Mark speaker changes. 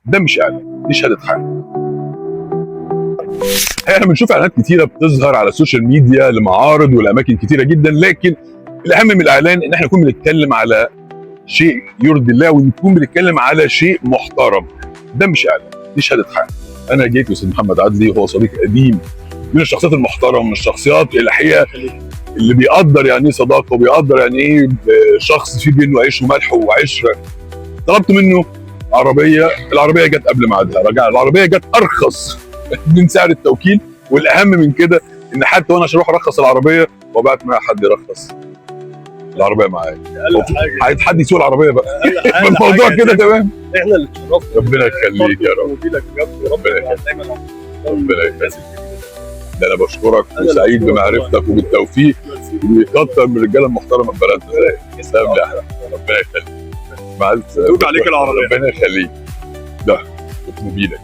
Speaker 1: ده مش اعلان، دي شهاده حق. احنا بنشوف اعلانات كتيره بتظهر على السوشيال ميديا لمعارض والاماكن كتيره جدا، لكن الاهم من الاعلان ان احنا نكون بنتكلم على شيء يرضي الله ونكون بنتكلم على شيء محترم. ده مش اعلان، دي شهاده حق. انا جيت لاستاذ محمد عدلي وهو صديق قديم من الشخصيات المحترمه، من الشخصيات الحقيقه اللي بيقدر يعني ايه صداقه وبيقدر يعني ايه شخص في بينه عيش وملح وعشره. طلبت منه عربيه، العربيه جت قبل ميعادها، رجع العربيه جت ارخص من سعر التوكيل، والاهم من كده ان حتى وانا عشان اروح ارخص العربيه وبعت معايا حد يرخص العربيه معايا. عايز حد يسوق العربيه بقى. الموضوع كده تمام.
Speaker 2: احنا اللي اتشرفنا.
Speaker 1: ربنا يخليك يا رب. ربنا يخليك. ربنا يخليك. ده انا بشكرك وسعيد بمعرفتك وبالتوفيق، ويكتر من الرجاله المحترمه في بلدنا. تسلم لي يا احمد. ربنا يخليك. مع السلامه.
Speaker 2: عليك العربيه.
Speaker 1: ربنا يخليك. ده اوتوموبيلك.